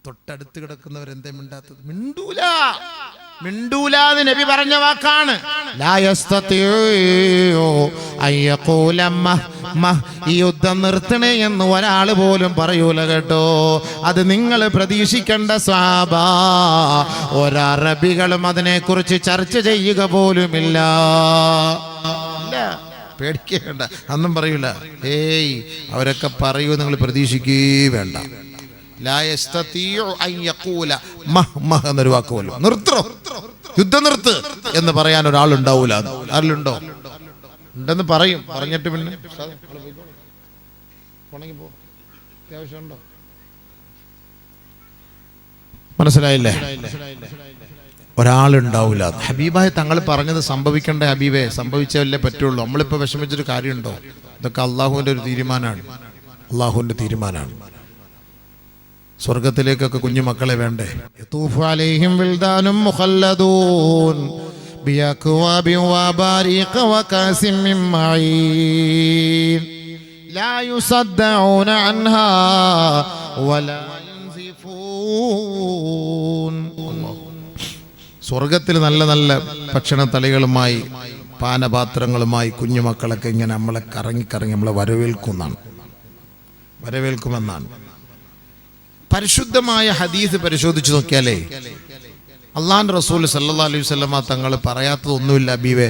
തൊട്ടടുത്ത് കിടക്കുന്നവരെന്തേ മിണ്ടാത്തത്? മിണ്ടൂലാന്ന് നബി പറഞ്ഞ വാക്കാണ്. ഈ യുദ്ധം നിർത്തണേ എന്ന് ഒരാൾ പോലും പറയൂല കേട്ടോ. അത് നിങ്ങൾ പ്രതീക്ഷിക്കേണ്ട സ്വഹാബ. ഒരറബികളും അതിനെക്കുറിച്ച് ചർച്ച ചെയ്യുക പോലുമില്ല. പേടിക്കേണ്ട, അന്നും പറയൂല. ഏയ് അവരൊക്കെ പറയൂ, നിങ്ങൾ പ്രതീക്ഷിക്കേ വേണ്ട. എന്നൊരു വാക്ക് പോലും നിർത്തോ, യുദ്ധം നിർത്ത് എന്ന് പറയാൻ ഒരാളുണ്ടാവൂല. ആരിലുണ്ടോ? ഉണ്ടെന്ന് പറയും. പറഞ്ഞിട്ട് പിന്നെ അത്യാവശ്യമുണ്ടോ? മനസ്സിലായില്ലേ? ഒരാളുണ്ടാവൂല. ഹബീബായ തങ്ങൾ പറഞ്ഞത് സംഭവിക്കേണ്ട ഹബീബെ, സംഭവിച്ചല്ലേ പറ്റുള്ളൂ. നമ്മളിപ്പോ വിഷമിച്ചൊരു കാര്യമുണ്ടോ? ഇതൊക്കെ അള്ളാഹുവിന്റെ ഒരു തീരുമാനമാണ്. അള്ളാഹുവിന്റെ തീരുമാനമാണ്. സ്വർഗത്തിലേക്കൊക്കെ കുഞ്ഞു മക്കളെ വേണ്ടേ? യതൂഫു അലൈഹിം വിൽദാനും മുഖല്ലദൂൻ ബിഅക്വാബി വബാരിഖ വകാസിം മിൻ മഈൻ ലാ യുസദ്ദഊന അൻഹാ വലാ യുൻസിഫൂൻ. സ്വർഗത്തിൽ നല്ല നല്ല ഭക്ഷണ തളികളുമായി പാനപാത്രങ്ങളുമായി കുഞ്ഞുമക്കളൊക്കെ ഇങ്ങനെ നമ്മളെ കറങ്ങി നമ്മളെ വരവേൽക്കുമെന്നാണ്. പരിശുദ്ധമായ ഹദീസ് പരിശോധിച്ചു നോക്കിയാലേ അള്ളാഹുവിന്റെ റസൂൽ സല്ലല്ലാഹു അലൈഹി വസല്ലമ തങ്ങൾ പറയാത്തതൊന്നുമില്ല. ഹബീബേ,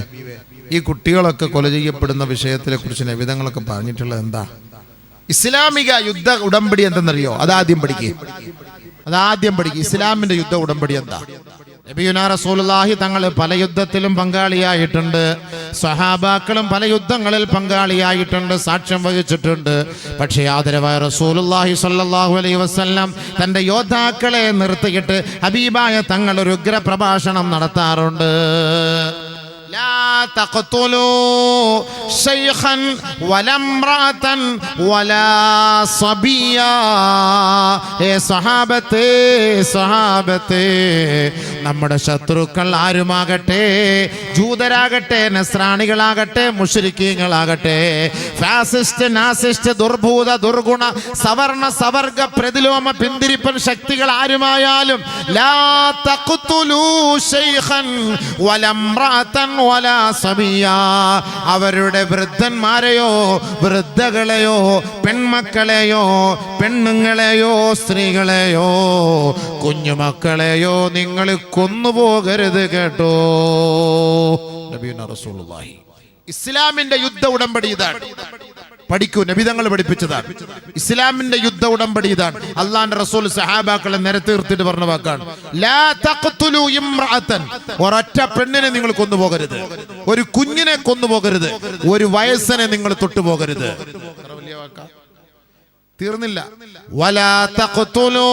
ഈ കുട്ടികളൊക്കെ കൊല ചെയ്യപ്പെടുന്ന വിഷയത്തിനെ കുറിച്ച് നബിതങ്ങളൊക്കെ പറഞ്ഞിട്ടുള്ളത് എന്താ? ഇസ്ലാമിക യുദ്ധ ഉടമ്പടി എന്തെന്നറിയോ? അതാദ്യം പഠിക്കുക. ഇസ്ലാമിന്റെ യുദ്ധ ഉടമ്പടി എന്താ? നബിയുനാ റസൂലുള്ളാഹി തങ്ങൾ പല യുദ്ധത്തിലും പങ്കാളിയായിട്ടുണ്ട്. സഹാബാക്കളും പല യുദ്ധങ്ങളിൽ പങ്കാളിയായിട്ടുണ്ട്, സാക്ഷ്യം വഹിച്ചിട്ടുണ്ട്. പക്ഷേ ആദരവായ റസൂലുള്ളാഹി സ്വല്ലല്ലാഹു അലൈഹി വസല്ലം തന്റെ യോദ്ധാക്കളെ നിർത്തിയിട്ട് ഹബീബായ തങ്ങൾ ഒരു ഉഗ്ര പ്രഭാഷണം നടത്താറുണ്ട്. ലാ തഖ്തുലൂ ശൈഖൻ വലാ ഇംറഅതൻ വലാ സബിയാ. സ്വഹാബത്തെ നമ്മുടെ ശത്രുക്കൾ ആരുമാകട്ടെ, ജൂതരാകട്ടെ, നസ്രാണികളാകട്ടെ, മുശ്രിക്കീങ്ങളാകട്ടെ, ഫാസിസ്റ്റ്, നാസിസ്റ്റ്, ദുർഭൂത, ദുർഗുണ, സവർണ, സവർഗ, പ്രതിലോമ, പിന്തിരിപ്പൻ ശക്തികൾ ആരുമായാലും ലാ തഖ്തുലൂ ശൈഖൻ വലാ ഇംറഅതൻ വലാ സബിയാ. അവരുടെ വൃദ്ധന്മാരെയോ വൃദ്ധകളെയോ പെൺമക്കളെയോ പെണ്ണുങ്ങളെയോ സ്ത്രീകളെയോ കുഞ്ഞുമക്കളെയോ നിങ്ങൾ കൊന്നുപോകരുത് കേട്ടോ. നബിയുനാ റസൂലുള്ളാഹി. ഇസ്ലാമിന്റെ യുദ്ധ ഉടമ്പടി ഇതാണ്. പഠിക്കൂ, നബിതങ്ങൾ പഠിപ്പിച്ചതാണ്. ഇസ്ലാമിന്റെ യുദ്ധ ഉടമ്പടി ഇതാണ്. അള്ളാന്റെ റസൂൽ സഹാബാക്കളെ നിരത്തീർത്തിട്ട് പറഞ്ഞ വാക്കാണ്. ലാ തഖ്തുലൂ ഇംറഅതൻ. ഒരൊറ്റ പെണ്ണിനെ നിങ്ങൾ കൊന്നുപോകരുത്, ഒരു കുഞ്ഞിനെ കൊന്നുപോകരുത്, ഒരു വയസ്സനെ നിങ്ങൾ തൊട്ടുപോകരുത്. തീർന്നില്ല. വലാ തഖ്തുലൂ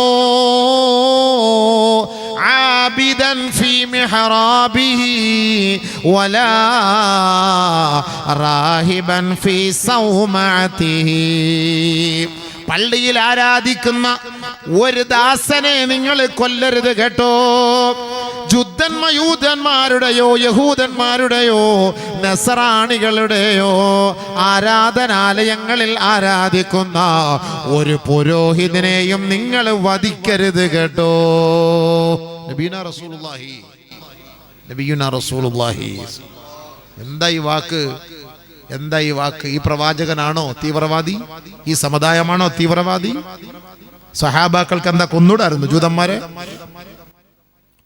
ആബിദൻ ഫീ മിഹ്റാബിഹി വലാ റാഹിബൻ ഫീ സൗമഅതിഹി. പള്ളിയിൽ ആരാധിക്കുന്ന ഒരു ദാസനെ നിങ്ങൾ കൊല്ലരുത് കേട്ടോ. യൂതന്മാരുടെയോ യഹൂദന്മാരുടെയോ നസറാണികളുടെയോ ആരാധനാലയങ്ങളിൽ ആരാധിക്കുന്ന ഒരു പുരോഹിതനെയും നിങ്ങൾ വധിക്കരുത് കേട്ടോ. നബിയുനാ റസൂലുള്ളാഹി. എന്താ ഈ വാക്ക്? ഈ പ്രവാചകനാണോ തീവ്രവാദി? ഈ സമുദായമാണോ തീവ്രവാദി? സഹാബാക്കൾക്ക് എന്താ കൊന്നൂടായിരുന്നു ജൂതന്മാരെ?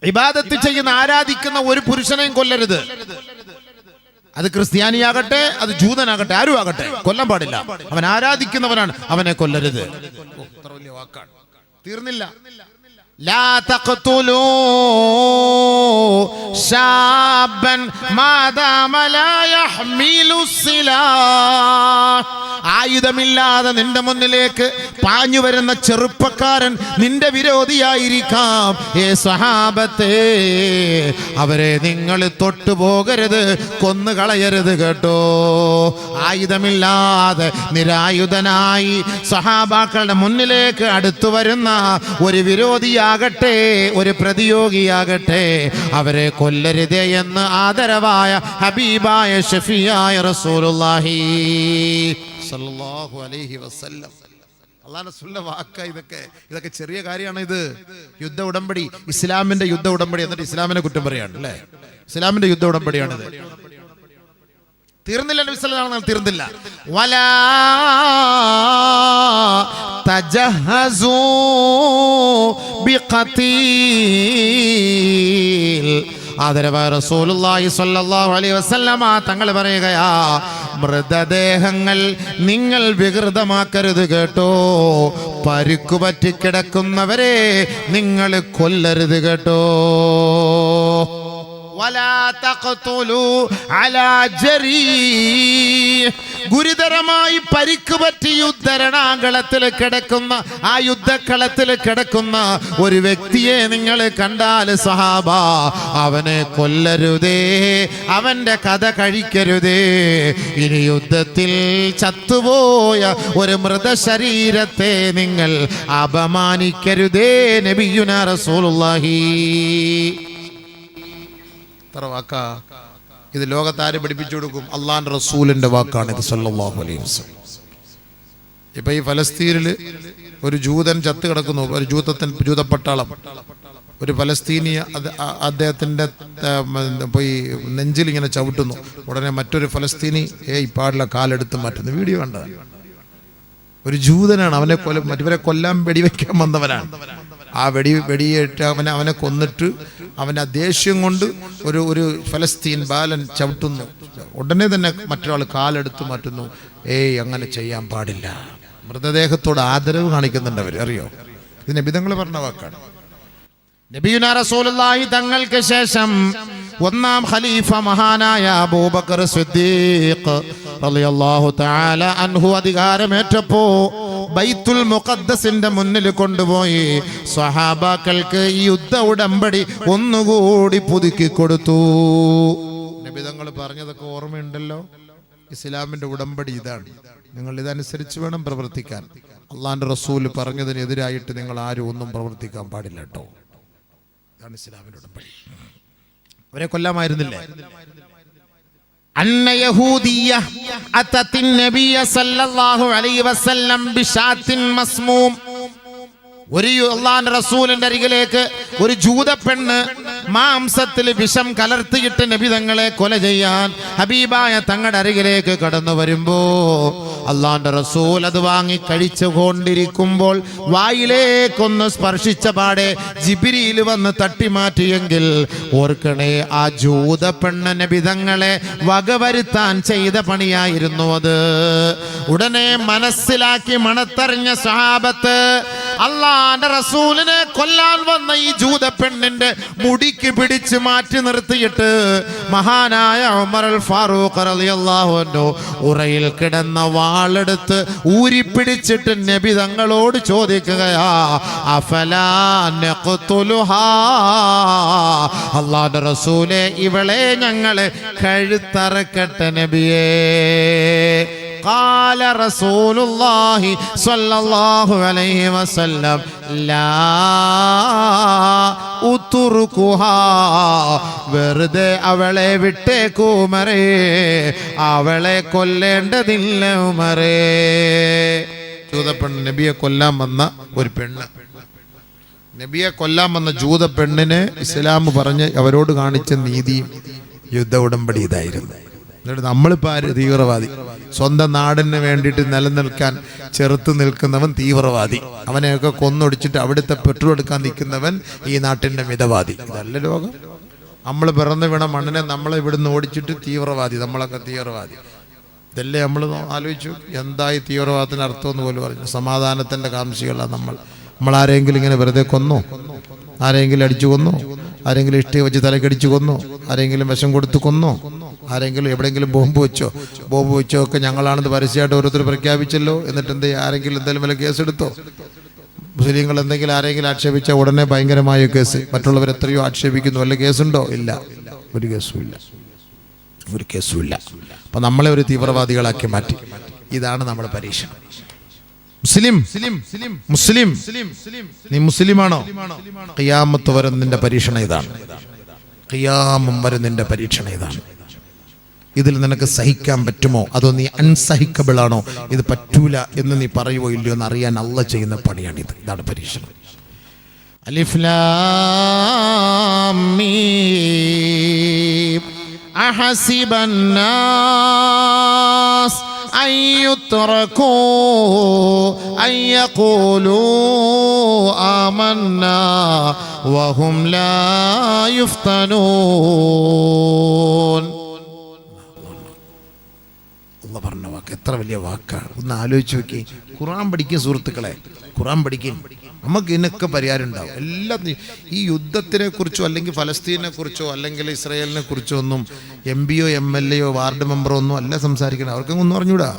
ഇബാദത്ത് ചെയ്യുന്ന ആരാധിക്കുന്ന ഒരു പുരുഷനെയും കൊല്ലരുത്. അത് ക്രിസ്ത്യാനിയാകട്ടെ, അത് ജൂതനാകട്ടെ, ആരും ആകട്ടെ, കൊല്ലാൻ പാടില്ല. അവൻ ആരാധിക്കുന്നവനാണ്, അവനെ കൊല്ലരുത്. തീർന്നില്ല. ലാ തഖ്തുലൂ ശാബൻ മാദാമ ലാ യഹ്മിലു സിലാഹ്. ആയുധമില്ലാതെ നിന്റെ മുന്നിലേക്ക് പാഞ്ഞു വരുന്ന ചെറുപ്പക്കാരൻ നിന്റെ വിരോധിയായിരിക്കാം. സ്വഹാബത്തെ, അവരെ നിങ്ങൾ തൊട്ടുപോകരുത്, കൊന്നുകളയരുത് കേട്ടോ. ആയുധമില്ലാതെ നിരായുധനായി സ്വഹാബാക്കളുടെ മുന്നിലേക്ക് അടുത്തു വരുന്ന ഒരു വിരോധിയാകട്ടെ, ഒരു പ്രതിയോഗിയാകട്ടെ, അവരെ കൊല്ലരുതേ എന്ന് ആദരവായ ഹബീബായ ഷഫിയായ റസൂലുള്ളാഹി സല്ലല്ലാഹു അലൈഹി വസല്ലം അല്ലാഹുവിന്റെ റസൂലിന്റെ വാക്ക ഇതൊക്കെ ചെറിയ കാര്യമാണ്. ഇത് യുദ്ധ ഉടമ്പടി, ഇസ്ലാമിന്റെ യുദ്ധ ഉടമ്പടി. എന്നിട്ട് ഇസ്ലാമിനെ കുറ്റം പറയാണ് അല്ലേ? ഇസ്ലാമിന്റെ യുദ്ധ ഉടമ്പടിയാണിത്. തീർന്നില്ല നബി സല്ലല്ലാഹു അലൈഹി വസല്ലം, തീർന്നില്ല. വലാ തജഹസൂ ബിഖതീൽ. ആദരവായ റസൂലുള്ളാഹി സ്വല്ലല്ലാഹു അലൈഹി വസല്ലമ തങ്ങൾ പറയുകയാ, മൃതദേഹങ്ങൾ നിങ്ങൾ വികൃതമാക്കരുത് കേട്ടോ. പരിക്കുപറ്റി കിടക്കുന്നവരെ നിങ്ങൾ കൊല്ലരുത് കേട്ടോ. ഗുരുതരമായി പരിക്ക് പറ്റി യുദ്ധരണാകളത്തിൽ കിടക്കുന്ന, ആ യുദ്ധക്കളത്തിൽ കിടക്കുന്ന ഒരു വ്യക്തിയെ നിങ്ങൾ കണ്ടാൽ സഹാബ, അവനെ കൊല്ലരുതേ, അവന്റെ കഥ കഴിക്കരുതേ. ഇനി യുദ്ധത്തിൽ ചത്തുപോയ ഒരു മൃതശരീരത്തെ നിങ്ങൾ അപമാനിക്കരുതേ. നബിയുനാ റസൂലുള്ളാഹി. വാക്കാ ഇത് ലോകത്താരെ പഠിപ്പിച്ചു കൊടുക്കും? അള്ളാന്റെ റസൂലിന്റെ വാക്കാണ് ഇത് സല്ലല്ലാഹു അലൈഹി വസല്ലം. ഇപ്പൊ ഈ ഫലസ്തീനിൽ ഒരു ജൂതൻ ചത്ത് കിടക്കുന്നു, ഒരു ജൂതപ്പട്ടാളം, ഒരു ഫലസ്തീനിയ അദ്ദേഹത്തിന്റെ പോയി നെഞ്ചിൽ ഇങ്ങനെ ചവിട്ടുന്നു. ഉടനെ മറ്റൊരു ഫലസ്തീനി പാടില്ല, കാലെടുത്ത് മാറ്റുന്നു. വീഡിയോ കണ്ടതാണ്. ഒരു ജൂതനാണ്, മറ്റവരെ കൊല്ലാൻ വെടിവെക്കാൻ വന്നവനാണ്. ആ വെടിയേറ്റ് അവനെ കൊന്നിട്ട് അവൻ്റെ ദേഷ്യം കൊണ്ട് ഒരു ഫലസ്തീൻ ബാലൻ ചവിട്ടുന്നു. ഉടനെ തന്നെ മറ്റൊരാൾ കാലെടുത്ത് മാറ്റുന്നു. അങ്ങനെ ചെയ്യാൻ പാടില്ല. മൃതദേഹത്തോട് ആദരവ് കാണിക്കുന്നുണ്ട് അവർ, അറിയോ? ഇത് നബി തങ്ങൾ പറഞ്ഞ വാക്കാണ്. നബിയുനാ റസൂലുള്ളാഹി തങ്ങൾക്ക് ശേഷം ഒന്നാം ഖലീഫ മഹാനായ അബൂബക്കർ സിദ്ദീഖ് റളിയല്ലാഹു തആല അൻഹു അധികാരമേറ്റപ്പോ ബൈത്തുൽ മുഖദ്ദസിന്റെ മുന്നിൽ കൊണ്ടുപോയി സ്വഹാബാക്കൾക്ക് ഈ യുദ്ധ ഉടമ്പടി ഒന്നുകൂടി പുതുക്കി കൊടുത്തു. നബി തങ്ങൾ പറഞ്ഞതൊക്കെ ഓർമ്മയുണ്ടല്ലോ. ഇസ്ലാമിന്റെ ഉടമ്പടി ഇതാണ്, നിങ്ങൾ ഇതനുസരിച്ച് വേണം പ്രവർത്തിക്കാൻ. അള്ളാന്റെ റസൂൽ പറഞ്ഞതിനെതിരായിട്ട് നിങ്ങൾ ആരും ഒന്നും പ്രവർത്തിക്കാൻ പാടില്ല കേട്ടോ. ഇതാണ് ഇസ്ലാമിന്റെ ഉടമ്പടി. അവരെ കൊല്ലാമായിരുന്നില്ലേ? അന്ന യഹൂദിയ അതത്തിൻ നബിയ സല്ലല്ലാഹു അലൈഹി വസല്ലം ബിശാത്തിൻ മസ്മൂം. ഒരു അല്ലാഹുവിന്റെ റസൂലിന്റെ അരികിലേക്ക് ഒരു ജൂത പെണ്ണ് മാംസത്തിൽ വിഷം കലർത്തിയിട്ട് നബി തങ്ങളെ കൊല ചെയ്യാൻ ഹബീബായ തങ്ങളുടെ അരികിലേക്ക് കടന്നു വരുമ്പോ അല്ലാഹുവിന്റെ റസൂൽ അത് വാങ്ങി കഴിച്ചു കൊണ്ടിരിക്കുമ്പോൾ വായിലേക്കൊന്ന് സ്പർശിച്ച പാടെ ജിബ്രീൽ വന്ന് തട്ടിമാറ്റിയെങ്കിൽ ഓർക്കണേ, ആ ജൂത പെണ്ണ് നബി തങ്ങളെ വകവരുത്താൻ ചെയ്ത പണിയായിരുന്നു അത്. ഉടനെ മനസ്സിലാക്കി മണത്തറിഞ്ഞ സ്വഹാബത്ത് അല്ലാഹുവിന്റെ റസൂലിനെ കൊല്ലാൻ വന്ന ഈ ജൂത പെണ്ണിന്റെ മുടിക്ക് പിടിച്ച് മാറ്റി നിർത്തിയിട്ട് മഹാനായ ഉമർ അൽ ഫാറൂഖ് റളിയല്ലാഹു അൻഹു ഉറയിൽ കിടന്ന വാളെടുത്ത് ഊരിപ്പിടിച്ചിട്ട് നബി തങ്ങളോട് ചോദിക്കുകയാ, അഫലാ നഖ്തുലുഹാ, അല്ലാഹുവിന്റെ റസൂലേ, ഇവളെ ഞങ്ങളെ കഴുത്തറക്കട്ടെ നബിയേ. قال رسول الله صلى الله عليه وسلم لا ഉതുറുകുഹാ, വെറുതെ അവളെ വിട്ടേക്കൂ ഉമറേ, അവളെ കൊല്ലേണ്ടതില്ല ഉമറേ. ജൂതപ്പെണ്ണ്, നബിയെ കൊല്ലാൻ വന്ന ഒരു പെണ്ണ്, നബിയെ കൊല്ലാൻ വന്ന ജൂത പെണ്ണിന് ഇസ്ലാം പറഞ്ഞ് അവരോട് കാണിച്ച നീതിയും യുദ്ധ ഉടമ്പടി ഇതായിരുന്നു. എന്നിട്ട് നമ്മളിപ്പോൾ ആര്? തീവ്രവാദി. സ്വന്തം നാടിന് വേണ്ടിയിട്ട് നിലനിൽക്കാൻ ചെറുത്ത് നിൽക്കുന്നവൻ തീവ്രവാദി. അവനെയൊക്കെ കൊന്നൊടിച്ചിട്ട് അവിടുത്തെ പെട്രോൾ എടുക്കാൻ നിൽക്കുന്നവൻ ഈ നാട്ടിൻ്റെ മിതവാദി. ഇതല്ല ലോകം. നമ്മൾ പിറന്നു വീണ മണ്ണിനെ നമ്മളെ ഇവിടുന്ന് ഓടിച്ചിട്ട് തീവ്രവാദി, നമ്മളൊക്കെ തീവ്രവാദി. ഇതല്ലേ നമ്മൾ ആലോചിച്ചു എന്തായി തീവ്രവാദത്തിന് അർത്ഥമെന്ന് പോലും പറഞ്ഞു. സമാധാനത്തിൻ്റെ കാംക്ഷികളാണ് നമ്മൾ ആരെങ്കിലും ഇങ്ങനെ വെറുതെ കൊന്നോ? ആരെങ്കിലും അടിച്ചു കൊന്നോ? ആരെങ്കിലും ഇഷ്ടി വെച്ച് തലക്കടിച്ചു കൊന്നോ? ആരെങ്കിലും വിഷം കൊടുത്ത് കൊന്നോ? ആരെങ്കിലും എവിടെയെങ്കിലും ബോംബ് വെച്ചോ ഒക്കെ ഞങ്ങളാണെന്ന് പരസ്യമായിട്ട് ഓരോരുത്തർ പ്രഖ്യാപിച്ചല്ലോ. എന്നിട്ട് ആരെങ്കിലും എന്തെങ്കിലും വല്ല കേസെടുത്തോ? മുസ്ലിങ്ങൾ എന്തെങ്കിലും ആരെങ്കിലും ആക്ഷേപിച്ചാൽ ഉടനെ ഭയങ്കരമായ കേസ്. മറ്റുള്ളവർ എത്രയോ ആക്ഷേപിക്കുന്നു, വല്ല കേസുണ്ടോ? ഇല്ല, ഒരു കേസുമില്ല. അപ്പൊ നമ്മളെ ഒരു തീവ്രവാദികളാക്കി മാറ്റി. ഇതാണ് നമ്മുടെ പരീക്ഷ. മുസ്ലിം നീ മുസ്ലിമാണോ? ഖിയാമത്ത് വരെ നിന്റെ പരീക്ഷണം ഇതാണ്. ഖിയാമം വരെ നിന്റെ പരീക്ഷണം ഇതാണ്. ഇതിൽ നിനക്ക് സഹിക്കാൻ പറ്റുമോ, അതോ നീ അൺസഹിക്കബിൾ ആണോ, ഇത് പറ്റൂല എന്ന് നീ പറയുമോ ഇല്ലയോ എന്ന് അറിയാൻ അള്ളാഹ് ചെയ്യുന്ന പണിയാണിത്. ഇതാണ് പരീക്ഷണം. അലിഫ് ലാം മീം അഹസിബൻ നാസ് أن يتركوا أن يقولوا آمنا وهم لا يفتنون. അള്ളാഹ് പറഞ്ഞ വാക്ക് എത്ര വലിയ വാക്കാണ്. ഒന്ന് ആലോചിച്ച് നോക്കി. ഖുർആൻ പഠിക്കും സുഹൃത്തുക്കളെ, ഖുർആൻ പഠിക്കും. നമുക്ക് ഇതിനൊക്കെ പരിഹാരം ഉണ്ടാവും. എല്ലാത്തിനും ഈ യുദ്ധത്തിനെ കുറിച്ചോ അല്ലെങ്കിൽ ഫലസ്തീനെ കുറിച്ചോ അല്ലെങ്കിൽ ഇസ്രായേലിനെ കുറിച്ചോ ഒന്നും MP-യോ MLA-യോ വാർഡ് മെമ്പറോ ഒന്നും അല്ല സംസാരിക്കണം. അവർക്കൊന്നും ഒന്നും അറിഞ്ഞൂടാ.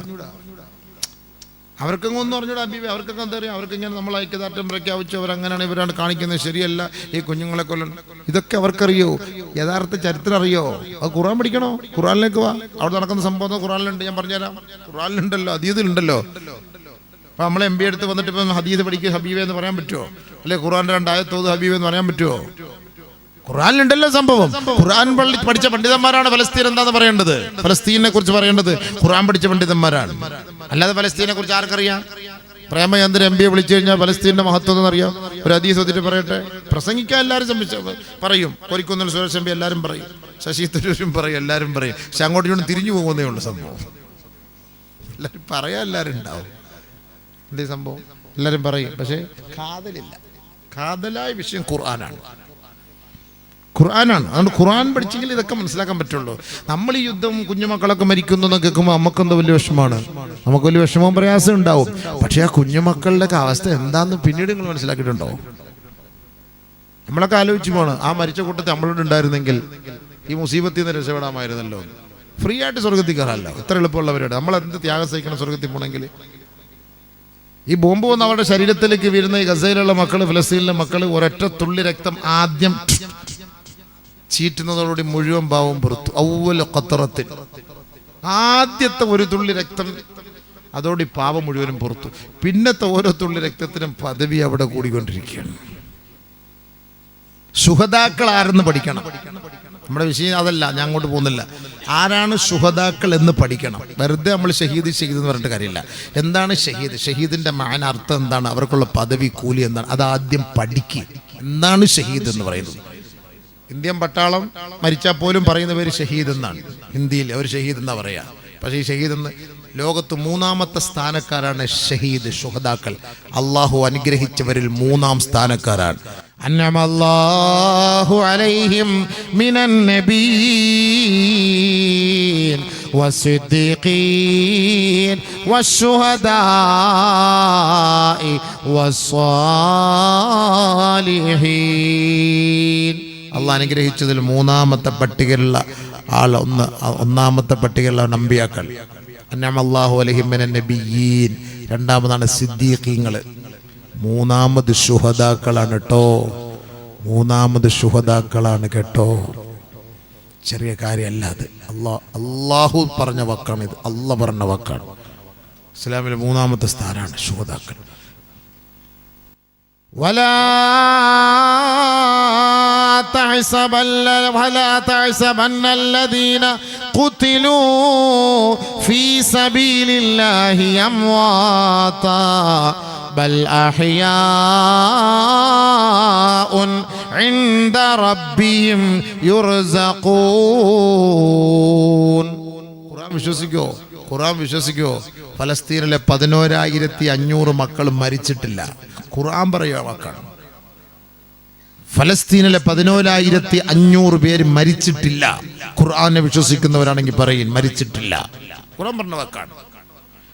അവർക്കൊന്നും അറിഞ്ഞൂടാ. അവർക്കൊക്കെ എന്താ പറയുക, അവർക്കിങ്ങനെ നമ്മൾ ഐക്യദാർഢ്യം പ്രഖ്യാപിച്ചു, അവരങ്ങനെയാണ് ഇവരാണ് കാണിക്കുന്നത്, ശരിയല്ല, ഈ കുഞ്ഞുങ്ങളെ കൊല്ലണം, ഇതൊക്കെ അവർക്കറിയോ? യഥാർത്ഥ ചരിത്രം അറിയോ? അത് ഖുർആൻ പഠിക്കണോ? ഖുർആനിലേക്ക് വാ. അവിടെ നടക്കുന്ന സംഭവം ഖുർആനിലുണ്ട്, ഞാൻ പറഞ്ഞുതരാം. ഖുർആനിലുണ്ടല്ലോ, ഹദീസിലുണ്ടല്ലോ. അപ്പം നമ്മൾ MP എടുത്ത് വന്നിട്ട് ഇപ്പം ഹദീസ് പഠിക്കുക ഹബീബ് എന്ന് പറയാൻ പറ്റുമോ? അല്ലെ ഖുർആൻ്റെ 2 ആയത്തോത് ഹബീബ് എന്ന് പറയാൻ പറ്റുമോ? ഖുർആനിലുണ്ടല്ലോ സംഭവം. ഖുർആൻ പഠിച്ച പണ്ഡിതന്മാരാണ് ഫലസ്തീൻ എന്താന്ന് പറയേണ്ടത്, ഫലസ്തീനെ കുറിച്ച് പറയേണ്ടത് ഖുർആൻ പഠിച്ച പണ്ഡിതന്മാരാണ്. അല്ലാതെ ഫലസ്തീനെ കുറിച്ച് ആർക്കറിയാം? പ്രേമചന്ദ്രൻ MP വിളിച്ചു കഴിഞ്ഞാൽ ഫലസ്തീൻ്റെ മഹത്വം എന്നറിയാം. ഒരു ഹദീസ് ഒത്തിട്ട് പറയട്ടെ, പ്രസംഗിക്കാൻ എല്ലാവരും പറയും. കോരിക്കുന്നിൽ സുരേഷ് MP എല്ലാവരും പറയും, ശശി തരൂരും പറയും, എല്ലാവരും പറയും. പക്ഷെ അങ്ങോട്ടും ഇങ്ങോട്ടും തിരിഞ്ഞു പോകുന്നേ ഉള്ളൂ സംഭവം. എല്ലാവരും പറയാൻ എല്ലാവരും ഉണ്ടാവും. എന്തേ സംഭവം എല്ലാവരും പറയും, പക്ഷെ കാതലില്ല. കാതലായ വിഷയം ഖുർആനാണ്. അതുകൊണ്ട് ഖുർആൻ പഠിച്ചെങ്കിൽ ഇതൊക്കെ മനസ്സിലാക്കാൻ പറ്റുള്ളൂ. നമ്മൾ ഈ യുദ്ധം കുഞ്ഞുമക്കളൊക്കെ മരിക്കുന്നു എന്ന് കേൾക്കുമ്പോൾ നമുക്കെന്തോ വലിയ വിഷമമാണ്, നമുക്ക് വലിയ വിഷമവും പ്രയാസം ഉണ്ടാവും. പക്ഷെ ആ കുഞ്ഞുമക്കളുടെ അവസ്ഥ എന്താന്ന് പിന്നീട് നിങ്ങൾ മനസ്സിലാക്കിയിട്ടുണ്ടോ? നമ്മളൊക്കെ ആലോചിച്ചു പോണ്, ആ മരിച്ച കൂട്ടത്തിൽ നമ്മളോട് ഉണ്ടായിരുന്നെങ്കിൽ ഈ മുസീബത്തിൽ നിന്ന് രക്ഷപ്പെടാമായിരുന്നല്ലോ. ഫ്രീ ആയിട്ട് സ്വർഗത്തിൽ കയറാമല്ലോ, ഇത്ര എളുപ്പമുള്ളവരോട്. നമ്മൾ എന്ത് ത്യാഗം സഹിക്കണം സ്വർഗത്തിൽ പോകണമെങ്കിൽ? ഈ ബോംബ് വന്ന് അവരുടെ ശരീരത്തിലേക്ക് വീഴുന്ന ഈ ഗസയിലുള്ള മക്കൾ, ഫലസ്തീനിലെ മക്കൾ ഒരൊറ്റ തുള്ളി രക്തം ആദ്യം ചീറ്റുന്നതോടുകൂടി മുഴുവൻ പാവം പുറത്തു. ഔവ്വൽ ഖത്തറത്തിൽ ആദ്യത്തെ ഒരു തുള്ളി രക്തം, അതോടെ പാവം മുഴുവനും പുറത്തു. പിന്നത്തെ ഓരോ തുള്ളി രക്തത്തിനും പദവി അവിടെ കൂടിക്കൊണ്ടിരിക്കുകയാണ്. ശുഹദാക്കൾ ആരെന്ന് പഠിക്കണം. നമ്മുടെ വിഷയം അതല്ല, ഞാൻ അങ്ങോട്ട് പോകുന്നില്ല. ആരാണ് ശുഹദാക്കൾ എന്ന് പഠിക്കണം. വെറുതെ നമ്മൾ ഷഹീദ് എന്ന് പറഞ്ഞിട്ട് കാര്യമില്ല. എന്താണ് ഷഹീദ്? ഷഹീദിന്റെ മാന അർത്ഥം എന്താണ്? അവർക്കുള്ള പദവി, കൂലി എന്താണ്? അതാദ്യം പഠിക്കുക. എന്താണ് ഷഹീദ് എന്ന് പറയുന്നത്? ഇന്ത്യൻ പട്ടാളം മരിച്ചാൽ പോലും പറയുന്ന പേര് ഷഹീദ് എന്നാണ്. ഹിന്ദിയിൽ അവർ ഷഹീദ് എന്നാ പറയാ. പക്ഷേ ഈ ഷഹീദ് എന്ന് ലോകത്ത് 3ാമത്തെ സ്ഥാനക്കാരാണ് ഷഹീദ്, ശുഹദാക്കൾ. അള്ളാഹു അനുഗ്രഹിച്ചവരിൽ 3ാം സ്ഥാനക്കാരാണ്. അന്നമല്ലാഹു അലൈഹിം മിനൻ നബിയ്യീൻ വസ്സിദ്ദീഖീൻ വശുഹദാഇ വസ്സാലിഹീൻ. അള്ളാഹ് അനുഗ്രഹിച്ചതിൽ 3ാമത്തെ പട്ടികയിലുള്ള ഒന്നാമത്തെ പട്ടികയിലുള്ള അമ്പിയാക്കൾ. അന്നമല്ലാഹു അലൈഹിം മിനൻ നബിയ്യീൻ. 2ാമതാണ് സിദ്ദീഖീങ്ങൾ. 3ാമത് ശുഹദാക്കളാണ് കേട്ടോ. 3ാമത് ശുഹദാക്കളാണ് കേട്ടോ. ചെറിയ കാര്യമല്ല അത്. അള്ളാഹു പറഞ്ഞ വാക്കാണ് ഇത്. അള്ളാഹ് പറഞ്ഞ വാക്കാണ്. ഇസ്ലാമിലെ 3ാമത്തെ സ്ഥാനമാണ് ശുഹദാക്കൾ. ولا تحسبن الذين قتلوا في سبيل الله أمواتا بل أحياء عند ربهم يرزقون. ഖുർആൻ വിശ്വസിക്കോ? ഫലസ്തീനിലെ 11,500 മക്കൾ മരിച്ചിട്ടില്ല. ഖുർആൻ പറയുക വാക്കാണ്. ഫലസ്തീനിലെ 11,500 പേര് മരിച്ചിട്ടില്ല. ഖുർആനെ വിശ്വസിക്കുന്നവരാണെങ്കിൽ പറയും മരിച്ചിട്ടില്ല. ഖുർആൻ പറഞ്ഞ വാക്കാണ്.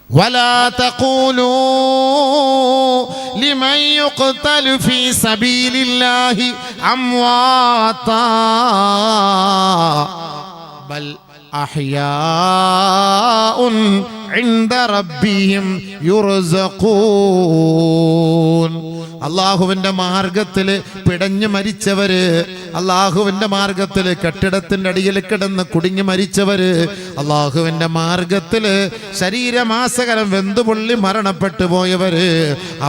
ولا تقولوا لمن يقتل في سبيل الله أمواتا بل أحياء عند ربهم يرزقون. അള്ളാഹുവിന്റെ മാർഗത്തില് പിടഞ്ഞു മരിച്ചവര്, അള്ളാഹുവിന്റെ മാർഗത്തില് കെട്ടിടത്തിന്റെ അടിയിൽ കിടന്ന് കുടുങ്ങി മരിച്ചവര്, അള്ളാഹുവിന്റെ മാർഗത്തില് ശരീരമാസകലം വെന്തുപൊള്ളി മരണപ്പെട്ടു പോയവര്,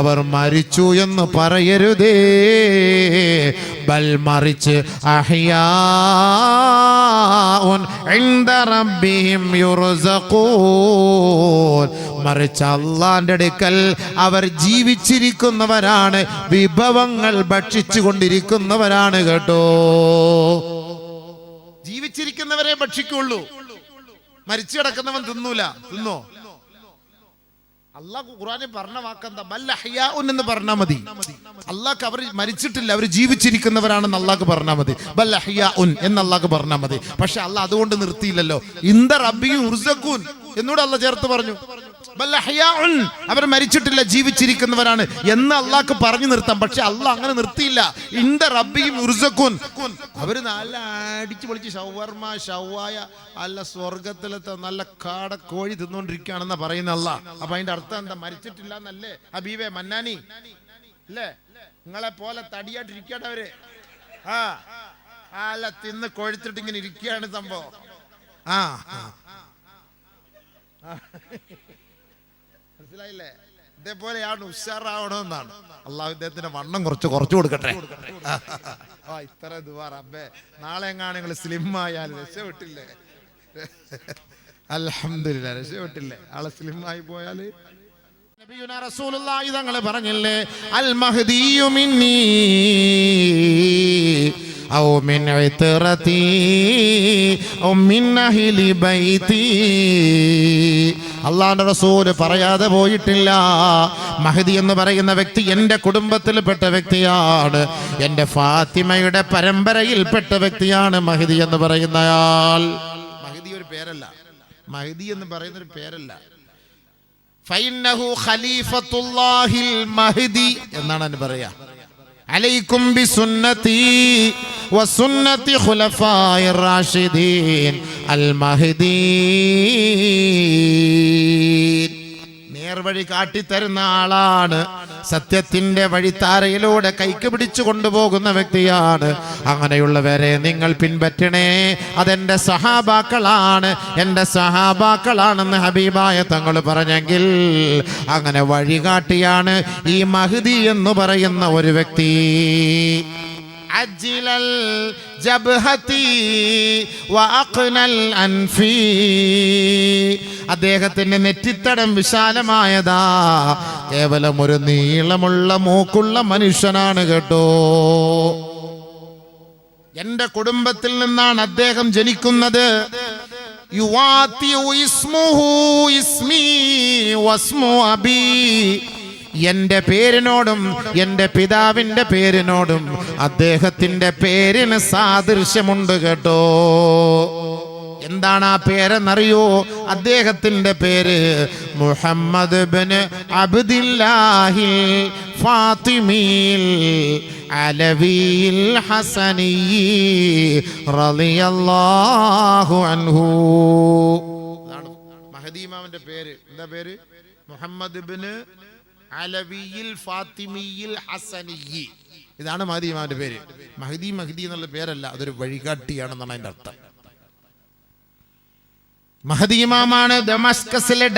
അവർ മരിച്ചു എന്ന് പറയരുതേ. ബൽ മറിച്ച് അഹ്യാഉൻ ഇൻദ റബ്ബിഹിം യുർസഖൂൻ, മറിച്ച് അള്ളാന്റെ അടുക്കൽ അവർ ജീവിച്ചിരിക്കുന്നവരാണ്, വിഭവങ്ങൾ ഭക്ഷിച്ചു കൊണ്ടിരിക്കുന്നവരാണ് കേട്ടോ. ജീവിച്ചിരിക്കുന്നവരെ ഭക്ഷിക്കുള്ളൂ, മരിച്ചു കിടക്കുന്നവൻ തിന്നോ? അള്ളാഹ് ഖുർആനിൽ പറഞ്ഞ വാക്കെന്താ? ബൽ അഹ്യാഉൻ എന്ന് പറഞ്ഞാൽ മതി. അള്ളാഹ് അവർ മരിച്ചിട്ടില്ല, അവർ ജീവിച്ചിരിക്കുന്നവരാണെന്ന് അള്ളാഹ് പറഞ്ഞാൽ മതി. ബൽ അഹ്യാഉൻ എന്ന് അള്ളാഹ് പറഞ്ഞാൽ മതി. പക്ഷെ അള്ളാഹ് അതുകൊണ്ട് നിർത്തിയില്ലല്ലോ. ഇന്ദ റബ്ബിഹിം യുർസഖൂൻ എന്നൂടെ അള്ളാഹ് ചേർത്ത് പറഞ്ഞു. ബൽ അഹ്യാഉൻ, അവർ മരിച്ചിട്ടില്ല, ജീവിച്ചിരിക്കുന്നവരാണ് എന്ന് അള്ളാഹ് പറഞ്ഞു നിർത്താം. പക്ഷെ അള്ളാഹ് അങ്ങനെ നിർത്തിയില്ല. ഇന്ദ റബ്ബിഹിം യുർസഖൂൻ, അവര് നല്ല അടിച്ചു പൊളിച്ച് ഷവർമ ഷവായ അല്ല സ്വർഗത്തിലത്തെ നല്ല കാട കോഴി തിന്നുകൊണ്ടിരിക്കുകയാണെന്നാ പറയുന്ന അള്ളാഹ്. അപ്പൊ അതിന്റെ അർത്ഥം എന്താ? മരിച്ചിട്ടില്ല എന്നല്ലേ ഹബീബെ മന്നാനി? അല്ലേ? നിങ്ങളെ പോലെ തടിയായിട്ടിരിക്കട്ടവര് അല്ല തിന്ന് കൊഴുത്തിട്ട് ഇങ്ങനെ ഇരിക്കുകയാണ് സംഭവം. മനസ്സിലായില്ലേ? ഇതേപോലെയാണ് ഉഷാറാവണമെന്നാണ്. അള്ളാഹു ഇദ്ദേഹത്തിന്റെ വണ്ണം കുറച്ചു കൊടുക്കട്ടെ. ഇത്ര ദുആ റബ്ബേ, നാളെ എങ്ങാനും നിങ്ങൾ സ്ലിം ആയാൽ രക്ഷപ്പെട്ടില്ലേ? അൽഹംദുലില്ലാ, രക്ഷപ്പെട്ടില്ലേ? ആളെ സ്ലിം ആയി പോയാല് നബിയുനാ റസൂലുള്ളാഹി തങ്ങൾ പറഞ്ഞില്ലേ, അൽ മഹ്ദിയു മിന്നീ ഔ മിൻ ഇത്റതി ഔ മിൻ അഹ്ലി ബൈതി. അള്ളാഹുവിന്റെ റസൂൽ പറയാതെ പോയിട്ടില്ല, മഹ്ദി എന്ന് പറയുന്ന വ്യക്തി എൻ്റെ കുടുംബത്തിൽപ്പെട്ട വ്യക്തിയാണ്, എൻ്റെ ഫാത്തിമയുടെ പരമ്പരയിൽപ്പെട്ട വ്യക്തിയാണ് മഹ്ദി എന്ന് പറയുന്നയാൾ. മഹ്ദി ഒരു പേരല്ല, മഹ്ദി എന്ന് പറയുന്ന ഒരു പേരല്ല. ഫൈന്നഹു ഖലീഫത്തുല്ലാഹിൽ മഹ്ദി എന്നാണ് അതിന് പറയാ. അലൈക്കും ബിസുന്നതി വസുന്നതി ഖുലഫായിർ റാഷിദീൻ അൽ മഹ്ദീൻ. നേർവഴി കാട്ടിത്തരുന്ന ആളാണ്, സത്യത്തിന്റെ വഴിത്താരയിലൂടെ കൈക്ക് പിടിച്ചു കൊണ്ടുപോകുന്ന വ്യക്തിയാണ്. അങ്ങനെയുള്ളവരെ നിങ്ങൾ പിൻപറ്റണേ, അതെന്റെ സഹാബാക്കളാണ്, എൻ്റെ സഹാബാക്കളാണെന്ന് ഹബീബായ തങ്ങൾ പറഞ്ഞെങ്കിൽ അങ്ങനെ വഴികാട്ടിയാണ് ഈ മഹ്ദി എന്ന് പറയുന്ന ഒരു വ്യക്തി. അജ്ലൽ ജബ്ഹതി വഅഖ്നൽ അൻഫി, അദ്ദേഹത്തിന്റെ നെറ്റിത്തടം വിശാലമായതാ, കേവലം ഒരു നീളമുള്ള മൂക്കുള്ള മനുഷ്യനാണ് കേട്ടോ. എന്റെ കുടുംബത്തിൽ നിന്നാണ് അദ്ദേഹം ജനിക്കുന്നത്. യുവാതിഉ ഇസ്മുഹു ഇസ്മി വസ്മു അബി, എന്റെ പേരിനോടും എൻ്റെ പിതാവിൻ്റെ പേരിനോടും അദ്ദേഹത്തിന്റെ പേരിന് സാദൃശ്യമുണ്ട് കേട്ടോ. എന്താണ് ആ പേരെന്നറിയോ? അദ്ദേഹത്തിന്റെ പേര് മുഹമ്മദ് ഇബ്നു അബ്ദില്ലാഹിൽ ഫാത്തിമിൽ അലവിയിൽ ഹസനി റളിയല്ലാഹു അൻഹു. അതാണ് മഹ്ദി ഇമാമിന്റെ പേര്. എന്താ പേര്? മുഹമ്മദ് ഇബ്നു അലവിയിൽ ഫാത്തിമിയിൽ ഹസനി. ഇതാണ് മഹ്ദി ഇമാമിന്റെ പേര്. മഹ്ദി എന്നുള്ള പേരല്ല, അതൊരു വഴികാട്ടിയാണെന്നാണ് അതിന്റെ അർത്ഥം. മഹ്ദി ഇമാമാണ് ഡമാസ്കസിലെ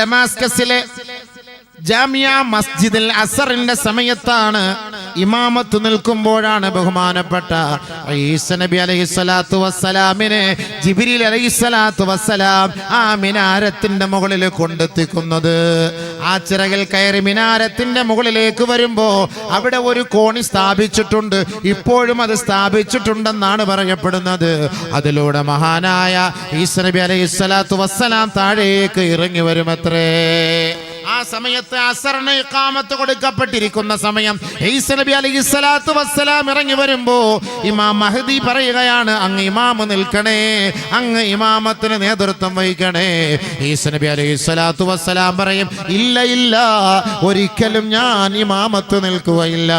ജാമിയ മസ്ജിദുൽ അസറിന്റെ സമയത്താണ് ഇമാമത്ത് നിൽക്കുമ്പോഴാണ് ബഹുമാനപ്പെട്ട ഈസ നബി അലൈഹിസ്സലാത്തു വസ്സലാമിനെ ജിബ്രീൽ അലൈഹിസ്സലാത്തു വസ്സലാം ആ മിനാരത്തിന്റെ മുകളിൽ കൊണ്ടെത്തിക്കുന്നത്. ആ ചിറകിൽ കയറി മിനാരത്തിന്റെ മുകളിലേക്ക് വരുമ്പോ അവിടെ ഒരു കോണി സ്ഥാപിച്ചിട്ടുണ്ട്, ഇപ്പോഴും അത് സ്ഥാപിച്ചിട്ടുണ്ടെന്നാണ് പറയപ്പെടുന്നത്. അതിലൂടെ മഹാനായ ഈസ നബി അലൈഹിസ്സലാത്തു വസ്സലാം താഴേക്ക് ഇറങ്ങി വരുമത്രേ. ആ സമയത്ത് അസറിന് ഇഖാമത്ത് കൊടുക്കപ്പെട്ടിരിക്കുന്ന സമയം ഈസ നബി അലൈഹിസ്സലാത്തു വസ്സലാം ഇറങ്ങി വരുമ്പോ ഇമാം മഹ്ദി പറയുകയാണ്, അങ്ങ് ഇമാമ് നിൽക്കണേ, അങ്ങ് ഇമാമത്തിന് നേതൃത്വം വഹിക്കണേ. ഈസ നബി അലൈഹിസ്സലാത്തു വസ്സലാം പറയും, ഇല്ല, ഒരിക്കലും ഞാൻ ഇമാമത്ത് നിൽക്കുകയില്ല.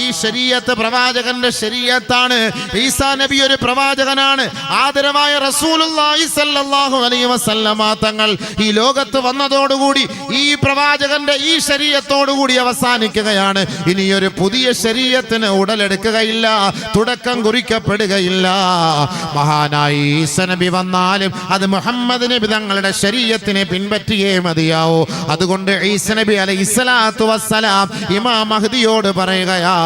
ഈ ശരീഅത്ത് പ്രവാചകന്റെ ശരീഅത്താണ്. ഈസാ നബി ഒരു പ്രവാചകനാണ്. ആദരവായ റസൂലുള്ളാഹി സ്വല്ലല്ലാഹു അലൈഹി വസല്ലമ തങ്ങൾ ഈ ലോകത്ത് വന്നതോടുകൂടി ഈ പ്രവാചകന്റെ ഈ ശരീഅത്തോടു കൂടി അവസാനിക്കുകയാണ്. ഇനിയൊരു പുതിയ ശരീഅത്തിന് ഉടലെടുക്കുകയില്ല, തുടക്കം കുറിക്കപ്പെടുകയില്ല. മഹാനായ ഈസാ നബി വന്നാലും അത് മുഹമ്മദ് നബി തങ്ങളുടെ ശരീഅത്തിനെ പിൻപറ്റിയേ മതിയാവൂ. അതുകൊണ്ട് ഈസാ നബി അലൈഹിസ്സലാത്തു വസ്സലാം ഇമാം മഹ്ദിയോട് പറയുകയാ,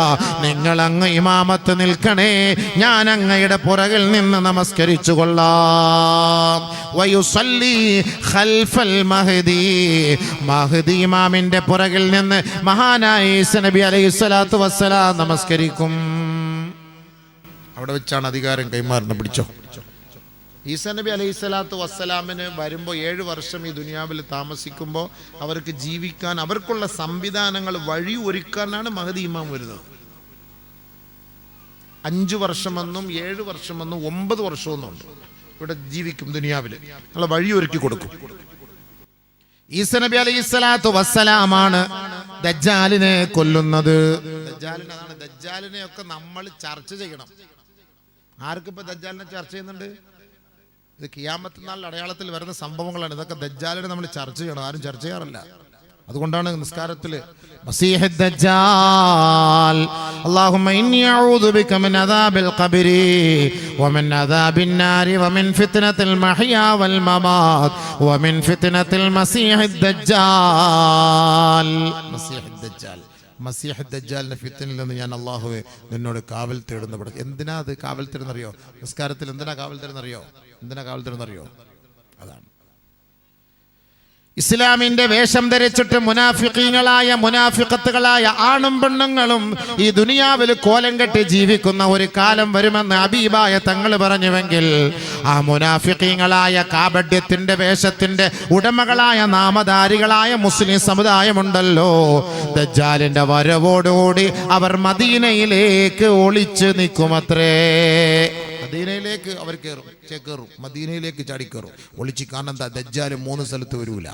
നിങ്ങൾ അങ്ങ് ഇമാമത്ത് നിൽക്കണേ, ഞാൻ അങ്ങയുടെ പുറകിൽ നിന്ന് നമസ്കരിച്ചു കൊള്ളാം. വയുസല്ലി ഖൽഫൽ മഹ്ദി, മഹ്ദി ഇമാമിന്റെ പുറകിൽ നിന്ന് മഹാനായ ഈസാ നബി അലൈഹിസ്സലാത്തു വസ്സലാം നമസ്കരിക്കും. അവിടെ വെച്ചാണ് അധികാരം കൈമാറുന്നത്. പിടിച്ചോ. ഈസാ നബി അലൈഹിസ്സലാത്തു വസ്സലാമിന് വരുമ്പോൾ 7 വർഷം ഈ ദുനിയാവിൽ താമസിക്കുമ്പോൾ അവർക്ക് ജീവിക്കാൻ അവർക്കുള്ള സംവിധാനങ്ങൾ വഴി ഒരുക്കാനാണ് മഹദി ഇമാം വരുന്നത്. 5 വർഷമെന്നും 7 വർഷമെന്നും 9 വർഷമെന്നും ഉണ്ട്. ഇവിടെ ജീവിക്കും ദുനിയാവിൽ, നമ്മളെ വഴി ഒരുക്കി കൊടുക്കും. ഈസാ നബി അലൈഹിസ്സലാത്തു വസ്സലാമാണ് ദജ്ജാലിനെ കൊല്ലുന്നത്. ദജ്ജാലിനെ ഒക്കെ നമ്മൾ ചർച്ച ചെയ്യണം. ആർക്കിപ്പോ ദജ്ജാലിനെ ചർച്ച ചെയ്യുന്നുണ്ട്? ഇത് ഖിയാമത്ത് നാളിന്റെ അടയാളത്തിൽ വരുന്ന സംഭവങ്ങളാണ്. ഇതൊക്കെ ദജ്ജാലിനെ നമ്മൾ ചർച്ച ചെയ്യണം, ആരും ചർച്ച ചെയ്യാറില്ല. അതുകൊണ്ടാണ് നിസ്കാരത്തിൽ മസീഹ് ദജ്ജാൽ, അല്ലാഹുമ്മ ഇന്നി അഊദു ബിക മിൻ അദാബിൽ ഖബ്രി വമിൻ അദാബിൻ നാരി വമിൻ ഫിത്നത്തിൽ മഹ്യാ വൽ മമാത് വമിൻ ഫിത്നത്തിൽ മസീഹ് ദജ്ജാൽ. മസീഹ് ദജ്ജാലിന്റെ ഫിത്നയിൽ നിന്ന് ഞാൻ അല്ലാഹുവേ നിന്നോട് കാവൽ തേടുന്നു. എന്തിനാ അത് കാവൽ തേടുന്നറിയോ? നിസ്കാരത്തിൽ എന്തിനാ കാവൽ തേടുന്നറിയോ? അതാണ് ഇസ്ലാമിന്റെ വേഷം ധരിച്ചിട്ട് മുനാഫിഖത്തുകളായ ആണും പെണ്ണുങ്ങളും ഈ ദുനിയാവിൽ കോലം കെട്ടി ജീവിക്കുന്ന ഒരു കാലം വരുമെന്ന് ഹബീബായ തങ്ങൾ പറഞ്ഞുവെങ്കിൽ, ആ മുനാഫിഖീങ്ങളായ കാപഢ്യത്തിന്റെ വേഷത്തിന്റെ ഉടമകളായ നാമധാരികളായ മുസ്ലിം സമുദായമുണ്ടല്ലോ, ദജ്ജാലിന്റെ വരവോടുകൂടി അവർ മദീനയിലേക്ക് ഒളിച്ചു നിൽക്കുമത്രേ. മദീനയിലേക്ക് അവർ കയറും, മദീനയിലേക്ക് ചാടിക്കയറും. ഒളിച്ചു. കാരണം എന്താ? ദജ്ജാൽ 3 സ്ഥലത്ത് വരൂല.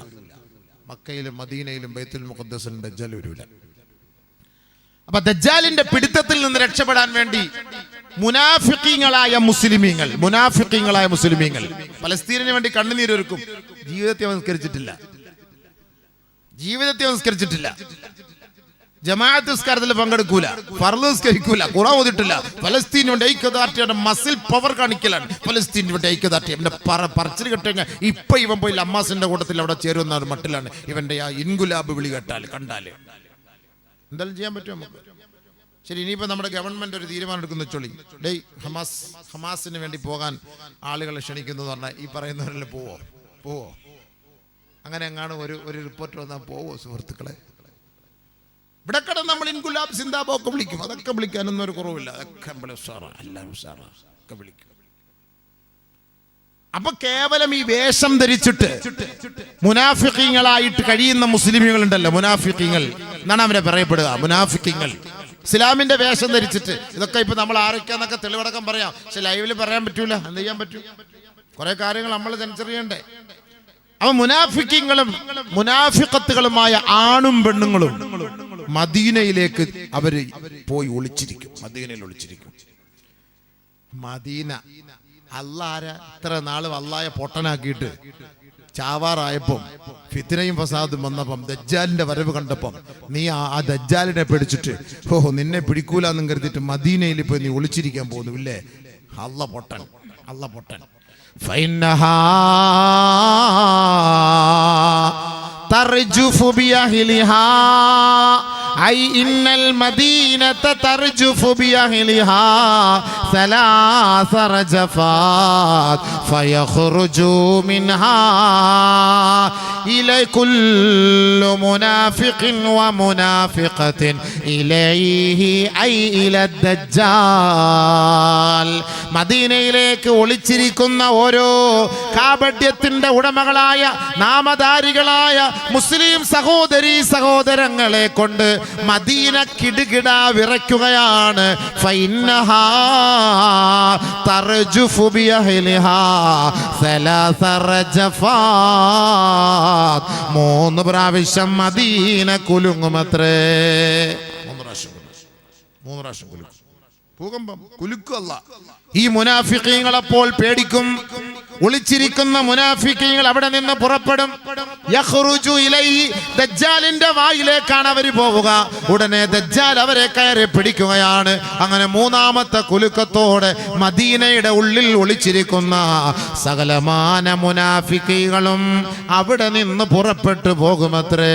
മക്കയിലും മദീനയിലും ബൈത്തുൽ മുഖദ്ദസിലും ദജ്ജാൽ വരൂല. അപ്പൊ ദജ്ജാലിന്റെ പിടുത്തത്തിൽ നിന്ന് രക്ഷപ്പെടാൻ വേണ്ടി മുനാഫിഖീങ്ങളായ മുസ്ലിമീങ്ങൾ പലസ്തീനിന് വേണ്ടി കണ്ണുനീരൊരുക്കും. ജീവിതത്തെ സംസ്കരിച്ചിട്ടില്ല. ജമാഅത്ത് നിസ്കാരത്തിൽ പങ്കെടുക്കൂല, ഫർള് നിസ്കരിക്കൂല, ഖുർആൻ ഓതിട്ടില്ല. ഫലസ്തീന് വേണ്ടി ഐക്യദാർഢ്യയുടെ മസിൽ പവർ കാണിക്കലാണ്. ഫലസ്തീന് വേണ്ടി ഐക്യദാർഢ്യം. ഇവന്റെ പറച്ചിൽ കേട്ടുകഴിഞ്ഞാൽ ഇപ്പൊ ഇവൻ പോയി അമ്മാസിന്റെ കൂട്ടത്തിൽ അവിടെ ചേരുന്ന ഒരു മട്ടിലാണ് ഇവന്റെ ആ ഇൻഗുലാബ് വിളി കണ്ടാല് എന്തായാലും ചെയ്യാൻ പറ്റും നമുക്ക്. ശരി, ഇനിയിപ്പോ നമ്മുടെ ഗവൺമെന്റ് ഒരു തീരുമാനം എടുക്കുന്ന വെച്ചോളി. ഹമാസിന് വേണ്ടി പോകാൻ ആളുകളെ ക്ഷണിക്കുന്നു എന്ന് പറഞ്ഞാൽ ഈ പറയുന്നവരെല്ലാം പോവോ? അങ്ങനെ എങ്ങാണ് ഒരു റിപ്പോർട്ട് വന്നാൽ പോവോ സുഹൃത്തുക്കളെ? ഇവിടെ കിടന്ന് നമ്മൾ ഇൻകുലാബ് സിന്ദാബൊക്കെ വിളിക്കും. അതൊക്കെ വിളിക്കാനൊന്നും ഒരു കുറവില്ല. അതൊക്കെ എല്ലാവരും ഒക്കെ വിളിക്കും. അപ്പൊ കേവലം ഈ വേഷം ധരിച്ചിട്ട് മുനാഫിഖീങ്ങളായിട്ട് കഴിയുന്ന മുസ്ലിമുകളുണ്ടല്ലോ, മുനാഫിഖീങ്ങൾ എന്നാണ് അവരെ പറയപ്പെടുക. മുനാഫിഖീങ്ങൾ ഇസ്ലാമിന്റെ വേഷം ധരിച്ചിട്ട്. ഇതൊക്കെ ഇപ്പൊ നമ്മൾ ആരൊക്കെയാന്നൊക്കെ തെളിവടക്കം പറയാം, പക്ഷെ ലൈവില് പറയാൻ പറ്റൂല. എന്ത് ചെയ്യാൻ പറ്റും? കുറെ കാര്യങ്ങൾ നമ്മൾ തിരിച്ചറിയണ്ടേ. അപ്പൊ മുനാഫിഖീങ്ങളും മുനാഫിഖത്തുകളുമായ ആണും പെണ്ണുങ്ങളും മദീനയിലേക്ക് അവര് പോയി ഒളിച്ചിരിക്കും. മദീന ഇത്ര നാളും അള്ളായെ പൊട്ടനാക്കിയിട്ട് ചാവാറായപ്പം ഫിത്നയും ഫസാദും വന്നപ്പം ദജ്ജാലിന്റെ വരവ് കണ്ടപ്പം നീ ആ ദജ്ജാലിനെ പിടിച്ചിട്ട് നിന്നെ പിടിക്കൂലെന്നും കരുതിയിട്ട് മദീനയിൽ പോയി നീ ഒളിച്ചിരിക്കാൻ പോകുന്നു ഇല്ലേ? അള്ള പൊട്ടൻ. ترجف بأهلها أي إن المدينة ترجف بأهلها 3 رجفات فيخرج منها إلى كل منافق ومنافقة إليه أي إلى الدجال. മദീനയിലേക്ക് ഒളിച്ചിരിക്കുന്ന ഓരോ കാപഢ്യത്തിന്റെ ഉടമകളായ നാമധാരികളായ മുസ്ലിം സഹോദരങ്ങളെ കൊണ്ട് മദീന കിടുകിട വിറയ്ക്കുകയാണ്. ഫൈന്നഹാ തർജുഫു ബിഅഹ്ലിഹാ 3 റജഫാത്. 3 പ്രാവശ്യം മദീന കുലുങ്ങുമത്രേ. 3 പ്രാവശ്യം കുലുങ്ങും. ഭൂകമ്പം കുലുക്കല്ല. ഈ മുനാഫിഖീങ്ങൾ അപ്പോൾ പേടിക്കും. ഒളിച്ചിരിക്കുന്ന മുനാഫിഖീങ്ങൾ അവിടെ നിന്ന് പുറപ്പെടും. യഖ്റുജു ഇലൈഹി, ദജ്ജാലിന്റെ വായിലേക്കാണ് അവർ പോവുക. ഉടനെ ദജ്ജാൽ അവരെ കയറി പിടിക്കുകയാണ്. അങ്ങനെ മൂന്നാമത്തെ കുലുക്കത്തോടെ മദീനയുടെ ഉള്ളിൽ ഒളിച്ചിരിക്കുന്ന സകലമാന മുനാഫിഖീകളും അവിടെ നിന്ന് പുറപ്പെട്ടു പോകുമത്രേ.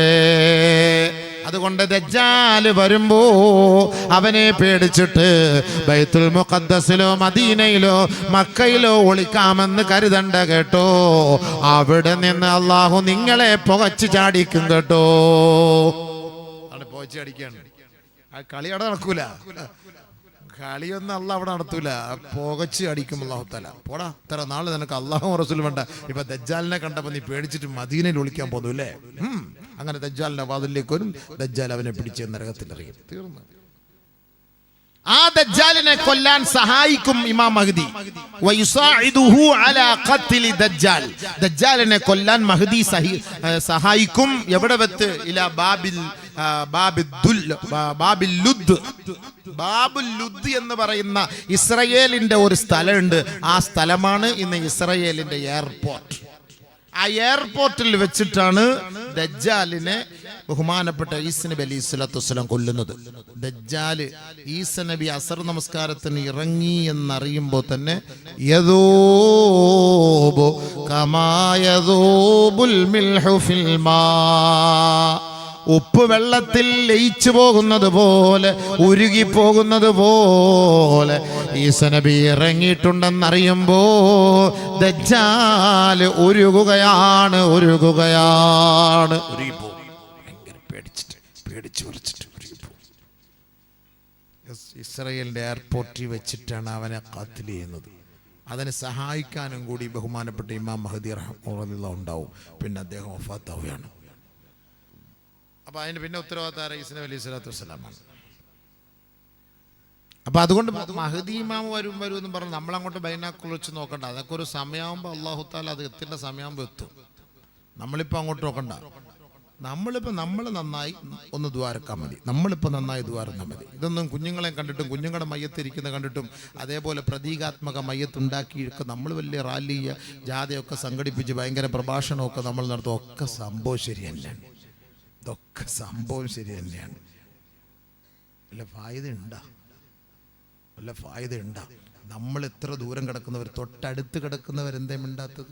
അതുകൊണ്ട് ദജ്ജാൽ വരുമ്പോ അവനെ പേടിച്ചിട്ട് ബൈത്തുൽ മുഖദ്ദസിലോ മദീനയിലോ മക്കയിലോ ഒളിക്കാമെന്ന് കരുതണ്ട കേട്ടോ. അവിടെ നിന്ന് അള്ളാഹു നിങ്ങളെ പുകച്ചു ചാടിക്കും കേട്ടോ. പുകച്ചു ചാടിക്കാണ്. ആ കളി അവിടെ നടക്കൂല. കളിയൊന്നും അള്ളാഹ് അവിടെ നടത്തൂല. പുകച്ച് അടിക്കും അള്ളാഹു തആല. പോടാ, ഇത്ര നാള് നിനക്ക് അള്ളാഹു റസൂലും വേണ്ട. ഇപ്പൊ ദജ്ജാലിനെ കണ്ടപ്പോ നീ പേടിച്ചിട്ട് മദീനയിൽ ഒളിക്കാൻ പോന്നു അല്ലേ? അങ്ങനെ ദജ്ജാലിന്റെ വാതിലേക്ക് വരും. ദജ്ജാൽ അവനെ പിടിച്ച് നരകത്തിൽ എറിയും. തീർന്നു. ആ ദജ്ജാലിനെ കൊല്ലാൻ സഹായിക്കും ഇമാം മഹ്ദി. വയുസാഇദുഹു അലാ ഖത്ലി ദജ്ജാൽ. ദജ്ജാലിനെ കൊല്ലാൻ മഹ്ദി സഹായിക്കും. എവിടെ വെച്ച്? ഇലാ ബാബിൽ ലുദ് എന്ന് പറയുന്ന ഇസ്രയേലിന്റെ ഒരു സ്ഥലമുണ്ട്. ആ സ്ഥലമാണ് ഇന്ന് ഇസ്രയേലിന്റെ എയർപോർട്ട്. ആ എയർപോർട്ടിൽ വെച്ചിട്ടാണ് ദജ്ജാലിനെ ബഹുമാനപ്പെട്ട ഈസ നബി അലൈഹി സ്വലാത്തു വസ്സലാം കൊല്ലുന്നത്. ദജ്ജാല് ഈസ നബി അസർ നമസ്കാരത്തിന് ഇറങ്ങി എന്നറിയുമ്പോൾ തന്നെ യദൂബു കമാ യദൂബുൽ മിൽഹു ഫിൽ മാ, ഉപ്പ് വെള്ളത്തിൽ ലയിച്ചു പോകുന്നത് പോലെ, ഉരുകി പോകുന്നത് പോലെ ഈസ നബി ഇറങ്ങിയിട്ടുണ്ടെന്നറിയുമ്പോ ദജ്ജാല് ഉരുകുകയാണ്. ഭയങ്കര പേടിച്ചു വിറച്ചിട്ട് ഇസ്രായേലിന്റെ എയർപോർട്ടിൽ വെച്ചിട്ടാണ് അവനെ ഖത്ൽ ചെയ്യുന്നത്. അതിനെ സഹായിക്കാനും കൂടി ബഹുമാനപ്പെട്ട ഇമാം മഹ്ദി റഹ്മത്തുള്ളാഹി ഉണ്ടാവും. പിന്നെ അദ്ദേഹം വഫാത്താവുകയാണ്. അപ്പൊ അതിന് പിന്നെ ഉത്തരവാദിത്തം ഈസ നബി അലൈഹി സ്വലാത്തു വസ്സലാമാണ്. അപ്പൊ അതുകൊണ്ട് മഹ്ദി ഇമാം വരും എന്ന് പറഞ്ഞ് നമ്മളങ്ങോട്ട് ബൈനാക്കുൾ വെച്ച് നോക്കണ്ട. അതൊക്കെ ഒരു സമയമാകുമ്പോൾ അള്ളാഹു തആല അത് എത്തേണ്ട സമയമാകുമ്പോൾ എത്തും. നമ്മളിപ്പോൾ അങ്ങോട്ട് നോക്കണ്ട. നമ്മൾ നന്നായി ഒന്ന് ദ്വാരക്കാൻ മതി. നമ്മളിപ്പോൾ നന്നായി ദ്വാരക്കാൻ മതി. ഇതൊന്നും കുഞ്ഞുങ്ങളെ കണ്ടിട്ടും കുഞ്ഞുങ്ങളുടെ മയ്യത്തിരിക്കുന്ന കണ്ടിട്ടും അതേപോലെ പ്രതീകാത്മക മയ്യത്തുണ്ടാക്കിയൊക്കെ നമ്മൾ വലിയ റാലി ജാഥയൊക്കെ സംഘടിപ്പിച്ച് ഭയങ്കര പ്രഭാഷണമൊക്കെ നമ്മൾ നടത്തും. ഒക്കെ സംഭവം ശരിയല്ല. ഇതൊക്കെ സംഭവം ശരി തന്നെയാണ്. വല്ല ഫായിദ ഉണ്ടാ? നമ്മൾ എത്ര ദൂരം കിടക്കുന്നവർ, തൊട്ടടുത്ത് കിടക്കുന്നവർ എന്തേ മിണ്ടാത്തത്?